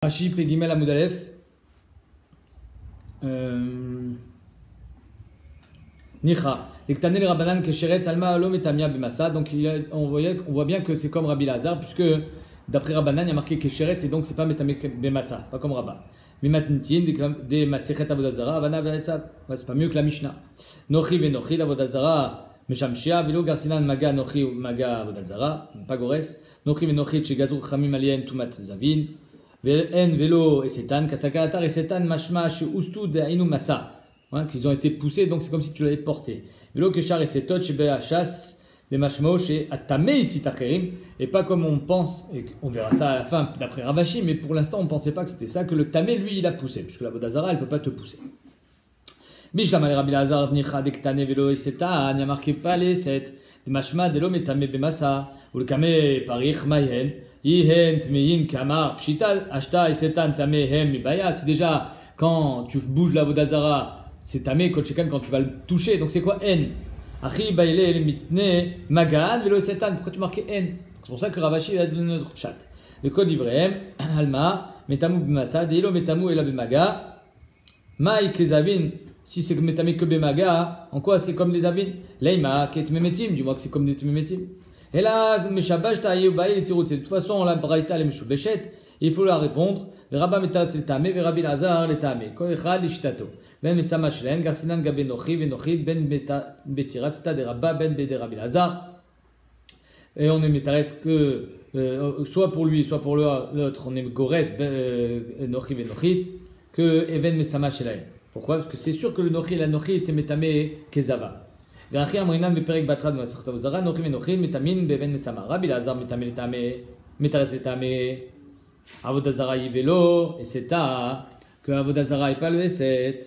Rashi Pegimel Amoudalef. Nicha. L'Ektanel Rabbanan Kesheretz Alma Alom et Tamia Bemassa. Donc on voit bien que c'est comme Rabbi Lazar, puisque d'après Rabbanan, il y a marqué Kesheretz et donc c'est pas Metamia Bemassa, pas comme Rabba. Mimatnitin, des Masechet Avodazara, Avana Ve'etzat. C'est pas mieux que la Mishnah. Nochi Venochi, Avodazara, Meshamshia, Velo Garsinan Maga, Nochi Maga Avodazara, pas Gores. Nochi Venochi, Chegazur Chamim Alien, Tumat Zavin. En vélo et setan, kasakalatar et setan mashma chez ustu de ainu massa, qu'ils ont été poussés, donc c'est comme si tu l'avais porté. Vélo keshar et setot chez beachas des mashmao chez atame ici tacherim, et pas comme on pense, et on verra ça à la fin d'après Ravashi, mais pour l'instant on pensait pas que c'était ça, que le tamé lui il a poussé, puisque la vodazara elle peut pas te pousser. Bishlam al Rabbi Lazar nicha dektane vélo et setan, il n'y a marqué pas les sept, des mashma de l'homme et tamé bemassa, ou le kamé parich mayen. C'est déjà quand tu bouges la vodazara, c'est tamé quand tu vas le toucher. Donc c'est quoi en? Pourquoi tu marquais en? C'est pour ça que Ravashi a donné notre chat. Le code Ivrehem, Alma, Metamu Bimasa, Deilo Metamu Ela Bimaga, Maï Kezavin. Si c'est metamé que Bemaga, en quoi c'est comme des avin? Leima, Ket Memetim, du moins que c'est comme des Memetim. Et là, de toute façon, la braïta elle est meshubeshet, il faut la répondre. Rabba metaratz le tamé, Rabbi Lazar le tamé. Kol echad lishtato. Ben mesama shelen, garsinan gabe nochi, venochid ben betirat sta de Rabba ben bede Rabbi Lazar. Et on est métares que soit pour lui, soit pour l'autre, on est gores nochi venochid que even mesama shelen. Pourquoi? Parce que c'est sûr que le nochi et la nochid c'est metamé kezava. ואחי אמרינן בפרק בתחת במסכת אבוזרה, נוחים ונוחים, מטמין בבן מסמה. רבי אלעזר מטמא לטמא, מתרס לטמא. עבודה זרה היא ולא הסתה, que עבודה זרה היא pas le הסת,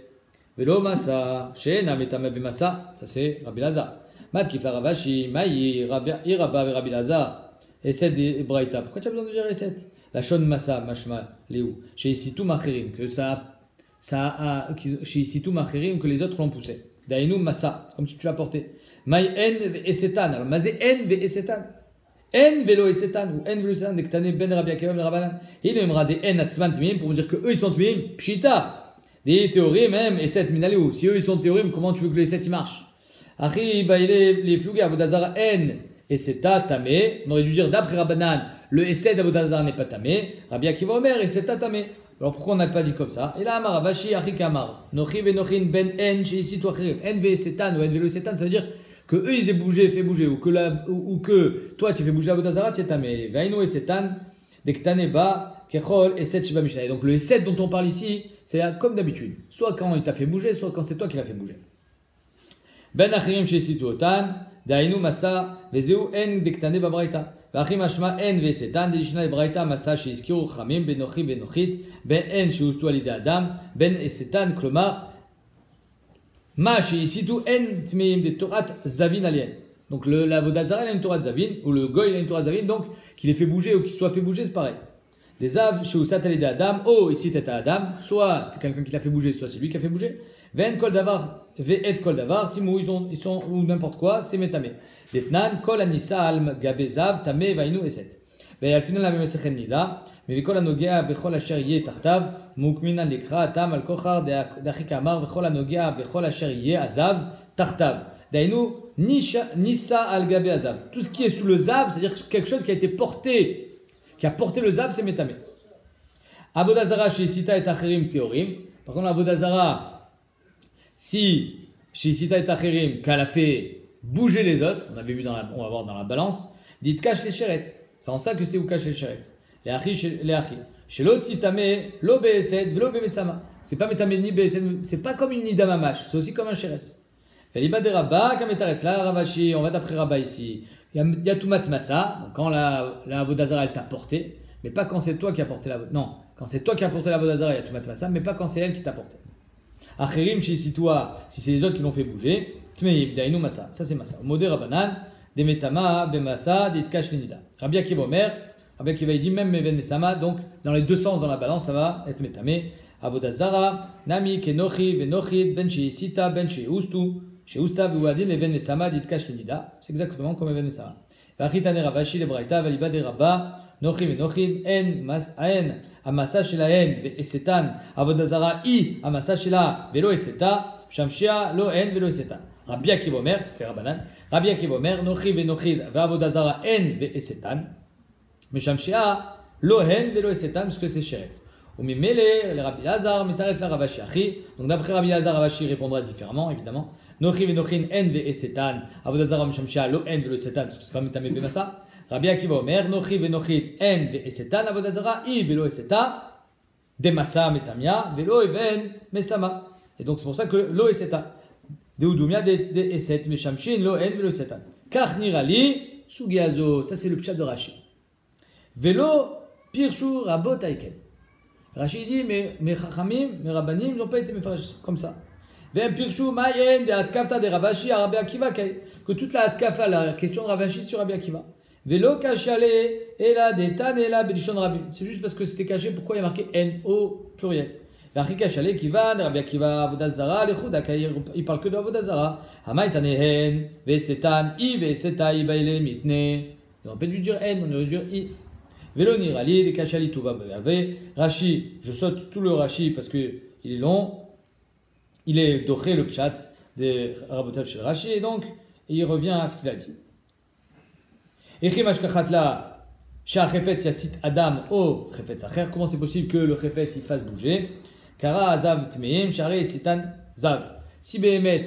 ולא מסה, שאינה מטמא במסה. Ça c'est רבי אלעזר. מתקיף לרבשי, מה היא רבה ורבי אלעזר? הסת ברייתא. Pourquoi tu as besoin de dire הסת? לשון מסה, משמע léou. שהסיתו מאחרים, que שהסיתו מאחרים, que les autres l'ont poussé. Dainu massa, comme tu l'as porté. Maï en et setan. Alors, mazé en ve setan. En velo et setan, ou en velo setan, dès que t'as ben Rabbi Akiva ben Rabbanan. Il aimera des en atzvan timim pour dire que eux ils sont timim. Pshita. Des théories même, et set minaliou. Si eux ils sont théories, comment tu veux que les sept ils marchent? Achi, bah il est les flougues, avodazara en et seta tamé. On aurait dû dire d'après Rabbanan, le esed avodazara n'est pas tamé. Rabbi Akiva Omer et seta tamé. Alors pourquoi on n'a pas dit comme ça? Et là, Amar, Avashi, Achik Amar, Nochi Venochin Ben En, chez ici, toi, En Ve Setan, ou En Velo Setan, ça veut dire que eux ils aient bougé, fait bouger, ou que toi tu fais bouger la Vodazara, tu es tamé. Vaino et Setan, Dektaneba, Kechol, et Set Shiba Mishnah. Donc le Set dont on parle ici, c'est comme d'habitude. Soit quand il t'a fait bouger, soit quand c'est toi qui l'as fait bouger. Ben Achirim, chez ici, Tuotan, Dainu Massa, Vezeu En, Dektaneba Braita. ואחי משמע אין וסתן דלישנה לברייתא מסע שהזכירו חכמים בנוחי ונוחית בין אין שהוסתו על ידי אדם בין סתן כלומר מה שהסיתו אין טמאים דתורת זבין עליהם. Donc la vodazara il a une Torah de Zavin ou le goy il a une Torah de Zavin, donc qu'il ait fait bouger ou qu'il soit fait bouger c'est pareil. Des av shehusat al yedei adam ou ici c'est adam, soit c'est quelqu'un qui l'a fait bouger, soit c'est lui qui a fait bouger. Ve'en kol davar ve'et kol davar timou ils sont ou n'importe quoi c'est metamé. Detnan kol anisa al gabezav tamé vainu eset. Ve'al final la même sechet nida. Mais kol anogea bechol asher yeh tartav mukminan likra tam al kochar d'achik amar bechol anogea bechol asher yeh azav tartav. Dainu nisa al gabe azav. Tout ce qui est sous le zav, c'est-à-dire quelque chose qui a été porté. Qui a porté le zav, c'est métamé. Avodazara chez Sita et Acherim théorim. Par contre, Avodazara, si chez Sita et Acherim, qu'elle a fait bouger les autres, on avait vu on va voir dans la balance, dites cache les chéretz. C'est en ça que c'est où cache les chéretz. Les achis, les achis. Chez l'autre, Titame, lo be'esed, lo be'mesama. C'est pas métamé ni be'esed, c'est pas comme une nida mamash, c'est aussi comme un chéretz. Feliba de Rabba, kametaretz, là, Ravashi, on va d'après Rabba ici. Il y a tout matmasa, quand la vodazara elle t'a porté, mais pas quand c'est toi qui as porté la vodazara. Non, quand c'est toi qui as porté la vodazara, il y a tout matmasa, mais pas quand c'est elle qui t'a porté. Acherim, si toi, si c'est les autres qui l'ont fait bouger, kmeib, dainu masa, ça c'est masa. Modé Rabbanan, demetama, bemasa, ditkash lenida. Rabbi Akiva Omer, Rabbi Akiva il dit même meven mesama, donc dans les deux sens dans la balance, ça va être metamé. Avodazara, nami, kenochi, venochid, benchi, sita, benchi, ustu. Chez Ustav ou Adin, Even Nesama, dit Kash Lenida. C'est exactement comme Even Nesama. Vachitane Ravashi, le Braïta, Valiba de Rabba, Nochi venochid, en, amasa shela en, ve'esetan, avodazara i, amasa shela, velo eseta, shamshia, lo en, velo eseta. Rabbi Akiva Omer, c'est Rabbanan, Rabbi Akiva Omer, Nochi venochid, ve'avodazara en, ve'esetan, meshamshia, lo en, velo esetan, parce que c'est sheretz. Ou mimele, le Rabbi Lazar, mitaretz la Ravashi achi. Donc d'après Rabbi Lazar, Ravashi répondra différemment, évidemment. Nochi venochin en ve'esetan, avodazara meshamshia, lo en, velo esetan, parce que c'est pas mitamé bemasa. Rabbi Akiva Omer, Nochi venochin en ve'esetan, avodazara i, velo eseta, demasa metamia, velo even mesama. Et donc c'est pour ça que lo eseta. Deudumia de eset, meshamshin, lo en, velo esetan. Kach nirali, sugiazo, ça c'est le pshat de Rashi. Velo pirshu rabot aiken. Rashi dit, mais mes chachamim, mes rabbanim n'ont pas été comme ça. Vem pirshu mayen de atkafta de Ravashi à Rabbi Akiva, que toute la atkafa, la question de Ravashi sur Rabbi Akiva. Velo kachale ela de tan ela bedishon Rabbi. C'est juste parce que c'était caché, pourquoi il y a marqué n au pluriel. Vachi kachale kivan, Rabbi Akiva, avodazara, lechuda, il parle que de avodazara. Hamay tanehen, vesetan, i veseta, i baile mitne. On aurait dû dire n, on aurait dû dire i. Velo nirali, de kachali tuva bave. Rashi, je saute tout le Rashi parce qu'il est long. Il est doché le pshat de Rabotav chez Rashi et donc il revient à ce qu'il a dit. Echim ashkachatla, shah chefetz yasit adam o chefetz acher. Comment c'est possible que le chefetz il fasse bouger? Kara azav tmeim, share sitan zav. Si behemet,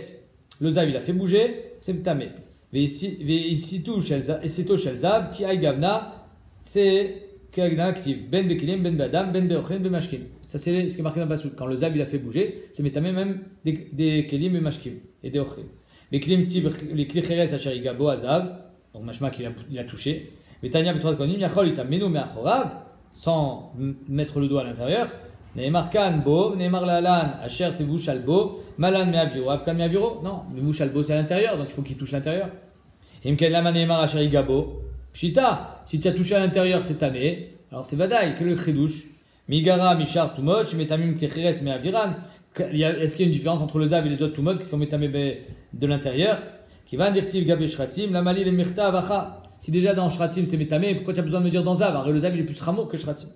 le zav il a fait bouger, c'est tamé. Veisito shel zav, ki ay gavna. C'est actif. Ben bekilim, ben badam, ben beochlin, ben mashkim. Ça c'est ce qui est marqué dans le passage. Quand le zab il a fait bouger, c'est métamé même des kelim et mashkim et des ochlim. Les kelim tiv, les klicheres asher igabo azab, donc mashma qu'il a touché. Mais tanya betrat konim yachol itamenu meachorav, sans mettre le doigt à l'intérieur. Neemar kan bo, neemar lalan asher tevush albo, malan meaviro, avkan meaviro. Non, mevush albo c'est à l'intérieur, donc il faut qu'il touche l'intérieur. Imken lama neemar asher igabo. Pshita, si tu as touché à l'intérieur, c'est tamé. Alors c'est vadaï, quel est le chidouche? Migara, mishar, tumoch, metamim, klecheres, meaviran. Est-ce qu'il y a une différence entre le zav et les autres tumot qui sont metamé de l'intérieur? Qui va dire tiv gabe shratim, la mali le mirta avacha. Si déjà dans shratim c'est metamé, pourquoi tu as besoin de me dire dans zav? Alors le zav il est plus ramo que shratim.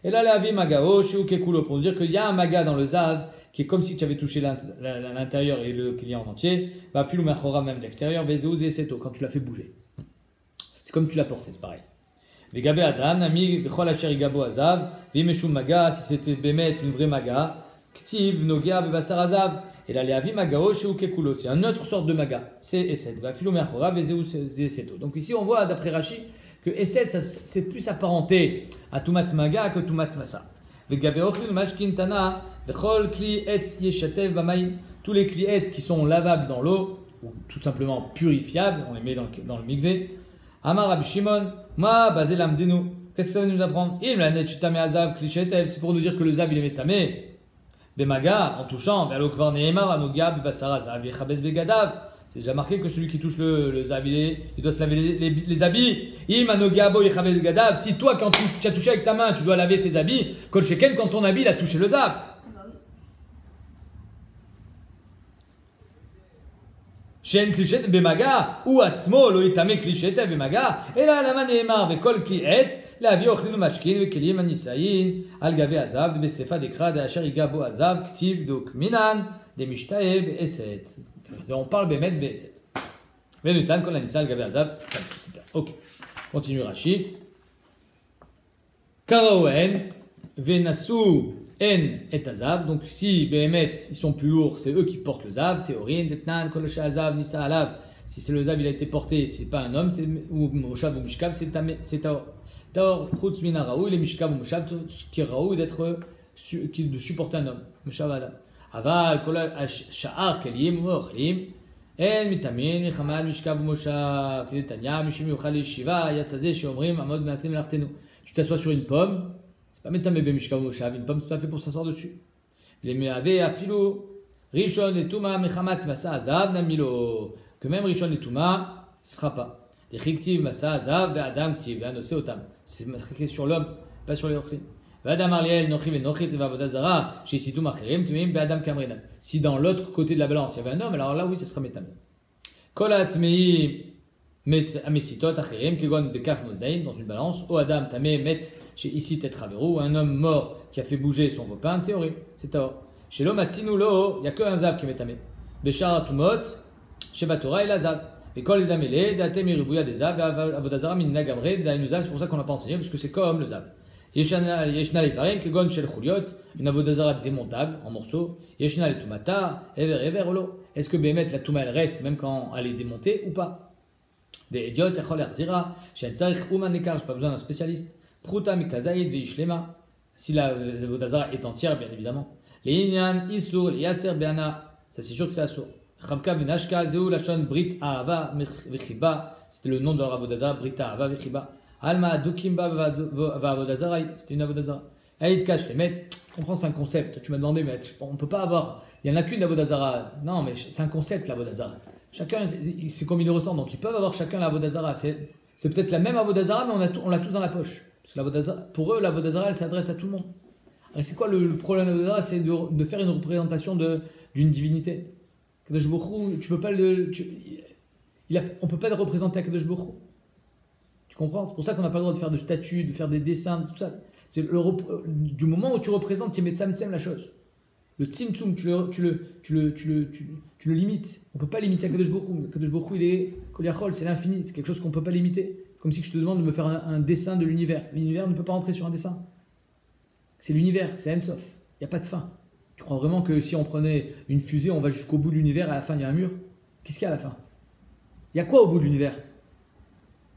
Et là, la vie magao, shiu kekulo, pour dire qu'il y a un maga dans le zav qui est comme si tu avais touché l'intérieur et le client en entier. Va filou mechora même l'extérieur, vezou zeseto, quand tu l'as fait bouger. Comme tu l'as porté, c'est pareil. Vegabé Adam, Nami, Bechol Asher Igabo Azav, Vimeshum Maga, si c'était Bemet, une vraie Maga, Ktiv, Nogia, Bebassar Azav, et là, les Avi Magao, Sheu Kekulo, c'est une autre sorte de Maga, c'est Esed, va Filou Meachora, Vezeu Zeseto. Donc ici, on voit, d'après Rashi, que Esed, c'est plus apparenté à Tumat Maga que Tumat Massa. Vegabé Ochlin, Mashkin Tana, Bechol Kli Etz Yeshatev Bamaim, tous les Kli Etz qui sont lavables dans l'eau, ou tout simplement purifiables, on les met dans le mikvé. Amar Rabbi Shimon, ma basé l'amdenu. Qu'est-ce que ça va nous apprendre? Il m'a net chitame azav klishetev. C'est pour nous dire que le zav il est métamé. Bemaga, en touchant, vers l'okvar neemar, anoga, bibasar azav, yechabes begadav. C'est déjà marqué que celui qui touche le zav, il doit se laver les habits. Im anoga bo yechabes begadav. Si toi, quand tu as touché avec ta main, tu dois laver tes habits, kol sheken, quand ton habit il a touché le zav. שאין קלישת במגע, הוא עצמו לא יטמא קלישת במגע, אלא למה נאמר בכל כלי עץ, להביא אוכלים ומשקין וכלים הנישאין על גבי הזב, בספא דקרא דאשר ייגע בו הזב, כתיב דוק מינן, דמשתאה בעשת. On parle באמת בעשת. וניתן כל הנישא על גבי הזב, ok. Continue Rashi. קראוהן ונסו En et Azav, donc si Behemet ils sont plus lourds, c'est eux qui portent le Zav, Théorine, Detnan, Kolosha Azav, Nisa Alav. Si c'est le Zav il a été porté, c'est pas un homme, ou Moshav ou Mishkav, c'est Taor. Taor, Chutz Mina Raoui, les Mishkav ou Moshav, ce qui est Raoui d'être, de supporter un homme, Moshav Adam. Aval, Kola Sha'ar, Kelim, Ochlim, En Mitamin, Michamad, Mishkav ou Moshav, Kedetania, Mishim Yochal Shiva, Yatzazé, Shiomrim, Amod Measim Lartenu. Tu t'assois sur une pomme. Pas mettre un bébé mishkav moshav, une pomme c'est pas fait pour s'asseoir dessus. Les meave afilo, rishon et tuma mechamat masa azav namilo. Que même rishon et tuma, ce sera pas. Des chiktiv masa azav be adam ktiv, un osé otam. C'est marqué sur l'homme, pas sur les ochlim. Adam arliel nochi ve nochit ve avodazara, chez situm acherim tumim be adam kamrenan. Si dans l'autre côté de la balance il y avait un homme, alors là oui, ça sera métam. Kolat mei Amesitot, Acherim, Kegon, Bekaf, Mosdaim, dans une balance. O Adam, Tamé, Met, chez ici, Tetraverou, un homme mort qui a fait bouger son copain, théorie, c'est Taor. Chez l'homme, Atzinu, Lo, il n'y a qu'un Zav qui met Tamé. Béchar, Atumot, chez Batora, et la Zav. Et quand les Damélé, Datem, Iribouya, des Zav, Avodazara, Minina, Gabré, Dainu Zav, c'est pour ça qu'on l'a pas enseigné, parce que c'est comme le Zav. Yeshna Levarim, Kegon, Shel Chuliot, une Avodazara démontable, en morceaux. Yeshna le Tumata, Ever, Olo. Est-ce que Bémet, la Touma, elle reste, même quand elle est démontée ou pas? Des idiots, Yachol Erzira, Shen Tzarich Ouman Lekar, je pas besoin d'un spécialiste. Pruta Mikazaïd, Veishlema, si la Vodazara est entière, bien évidemment. Les Inyan, Isur, les Yasser Beana, ça c'est sûr que c'est Asur. Chabka Ben Ashka, Zeu, Lachon, Brit Ahava, Vechiba, c'était le nom de la Vodazara, Brit Ahava, Vechiba. Alma, Dukimba, va Vodazara, c'était une Avodazara. Aïd Kash, les mettre, je comprends, c'est un concept. Tu m'as demandé, mais on peut pas avoir, il n'y en a qu'une Avodazara. Non, mais c'est un concept, la Vodazara. Chacun, c'est comme ils le ressentent. Donc ils peuvent avoir chacun la Avodazara. C'est peut-être la même Avodazara, mais on l'a tous dans la poche. Parce que pour eux, la Avodazara, elle s'adresse à tout le monde. Et c'est quoi le problème de la Avodazara? C'est de faire une représentation d'une divinité. Kadosh Baruch Hu, tu peux pas on peut pas le représenter à Kadosh Baruch Hu. Tu comprends? C'est pour ça qu'on n'a pas le droit de faire de statues, de faire des dessins, tout ça. Du moment où tu représentes, tu mets tsam la chose. Le tzimtzum, tu le limites. On ne peut pas limiter Kadosh Baruch Hu. Kadosh Baruch Hu, il est Kol, c'est l'infini. C'est quelque chose qu'on ne peut pas limiter. C'est comme si je te demande de me faire un dessin de l'univers. L'univers ne peut pas rentrer sur un dessin. C'est l'univers, c'est Ensof. Il n'y a pas de fin. Tu crois vraiment que si on prenait une fusée, on va jusqu'au bout de l'univers, à la fin il y a un mur? Qu'est-ce qu'il y a à la fin? Il y a quoi au bout de l'univers?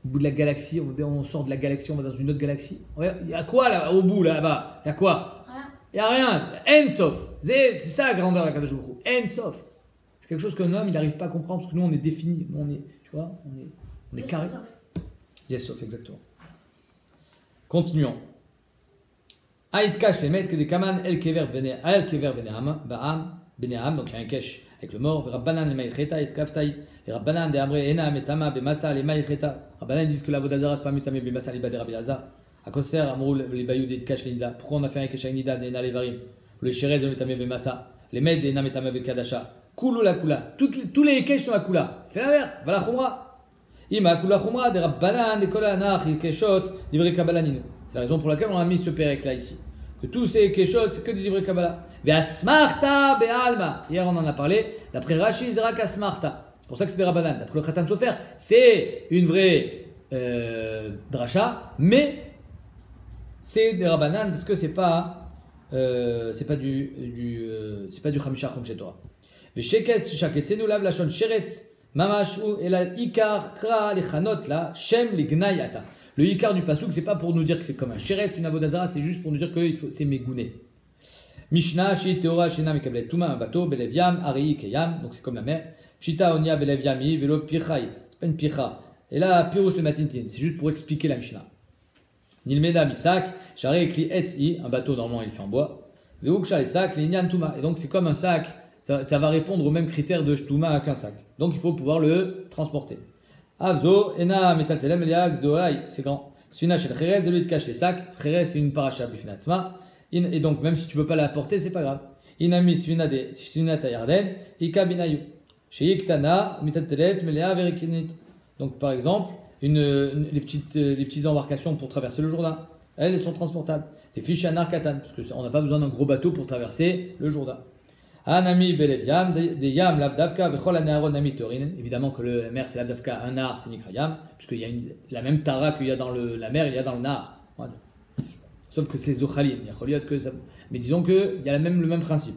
Au bout de la galaxie, on sort de la galaxie, on va dans une autre galaxie. Il y a quoi là, au bout là-bas? Il y a quoi? Il n'y a rien. Ensof. C'est ça la grandeur de la Kadosh Baruch Hu. Ensof. C'est quelque chose qu'un homme il n'arrive pas à comprendre parce que nous on est défini. Nous on est, tu vois, on est carré. Yes-sof, exactement. Continuons. Aït kash les maîtres que des kaman el kever beneam, donc il y a un kesh avec le mort. Rabbanan les maïcheta, et kaftaï. Et Rabbanan de Amre ena metama bemasa les maïcheta. Rabbanan disent que la vodazara c'est pas metame bemasa les badé Rabbi Lazar. À Kosser, Amroul, les bayou des kash les nida. Pourquoi on a fait un kesh avec nida des nalevarim? Le sheret de metame bemasa. Les maîtres des nametame bekadasha. Koulou la kula. Tous les kesh sont la kula. Fais l'inverse. Va la khumra. Ima kula khumra de Rabbanan de kolanach il keshot divrei kabbalaninu. C'est la raison pour laquelle on a mis ce pérec là ici. Que tous ces keshot, c'est que des divrei Kabbalah. Ve'asmarta be'alma. Hier on en a parlé. D'après Rashi, Zrak asmarta. C'est pour ça que c'est des Rabbanan. D'après le Khatam Sofer, c'est une vraie dracha, mais c'est des Rabbanan parce que c'est pas du Chamisha Chum Shetorah. Ve'sheket shaketzenu lav lashon sheretz mamashu elal ikar kra lechanot la shem lignayata. Le Ikar du Pasuk, c'est pas pour nous dire que c'est comme un Sheret, une Avodazara, c'est juste pour nous dire que c'est Megouné. Mishnah, Shi, Teora, Shena, Mekablet, Touma, un bateau, Beleviam, Ari, Keyam, donc c'est comme la mer. Pshita, Onia, Beleviami, Velo, Pichai, c'est pas une Picha. Et là, Pirouche, le Matintin, c'est juste pour expliquer la Mishnah. Nilmeda, Misak, Share, écrit Etzi, un bateau, normalement il fait en bois. Veuksha, et sac, Linyan, Touma. Et donc c'est comme un sac, ça va répondre aux mêmes critères de Touma qu'un sac. Donc il faut pouvoir le transporter. Avzo, Ena, Metaltelem, Eliag, Doaï, c'est grand. Sfina chez le Khere, de lui te cache les sacs. Khere, c'est une paracha, Bifinatzma. Et donc, même si tu ne peux pas la porter, c'est pas grave. Inami, Sfina de Sfina Tayarden, Ika Binayu. Chez Yiktana, Metaltelet, Melea, Verikinit. Donc, par exemple, les petites embarcations pour traverser le Jourdain, elles sont transportables. Les fiches à Narkatan, parce qu'on n'a pas besoin d'un gros bateau pour traverser le Jourdain. Anami Beleviam, des Yam, Labdavka, Vechol Anaron Nami Torin. Évidemment que la mer c'est Labdavka, un nar c'est Nikrayam, puisqu'il y a la même Tara qu'il y a dans la mer, il y a dans le nar. Voilà. Sauf que c'est Zochalin, il y a Choliot que ça. Mais disons qu'il y a le même principe.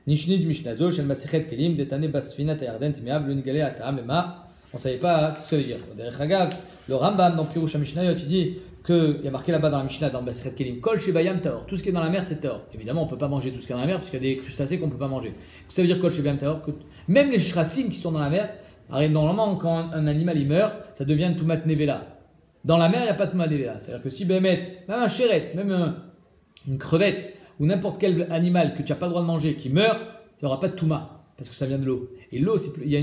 Nishnid Mishnazo, Shel Masechet Kelim, Detane Basfina Tayarden Timeab, le Nigale Ataam, Ema. On ne savait pas ce que ça veut dire. Derech Hagav, le Rambam dans Pirouche Mishnayot, il dit qu'il y a marqué là-bas dans la Mishnah, dans Basechet Kelim, Kol Shebayam Taor. Tout ce qui est dans la mer, c'est Taor. Évidemment, on ne peut pas manger tout ce qui est dans la mer, parce qu'il y a des crustacés qu'on ne peut pas manger. Ça veut dire Kol Shebayam Taor, que même les shratzim qui sont dans la mer, normalement, quand un animal il meurt, ça devient une Tumat Nevela. Dans la mer, il n'y a pas de Tumat Nevela. C'est-à-dire que si Bémet, même un chéret, même une crevette, ou n'importe quel animal que tu n'as pas le droit de manger qui meurt, il n'y aura pas de Touma. Parce que ça vient de l'eau. Et l'eau, il y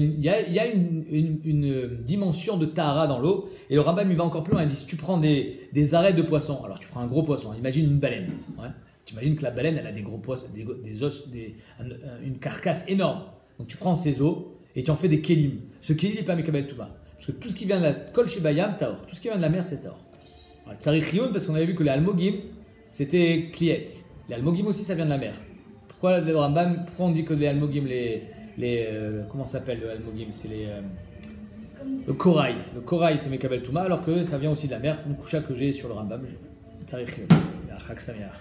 a une dimension de Tahara dans l'eau. Et le Rambam, il va encore plus loin. Il dit, si tu prends des arêtes de poisson, alors tu prends un gros poisson, imagine une baleine. Ouais. Tu imagines que la baleine, elle a des gros poissons, des os, une carcasse énorme. Donc tu prends ces os et tu en fais des kélim. Ce kélim n'est pas Mekabel Touma. Parce que tout ce qui vient de la Kol Shebayam, Taor. Tout ce qui vient de la mer, c'est Taor. Tsarich Yun, parce qu'on avait vu que les Almogim, c'était Kliet. Les Almogim aussi, ça vient de la mer. Pourquoi le Rambam, pourquoi on dit que les Almogim, comment ça s'appelle le Almogim? C'est le corail. Le corail, c'est Mekabel Touma, alors que ça vient aussi de la mer. C'est une coucha que j'ai sur le Rambam. Tsarich Yun. Chag Sameach.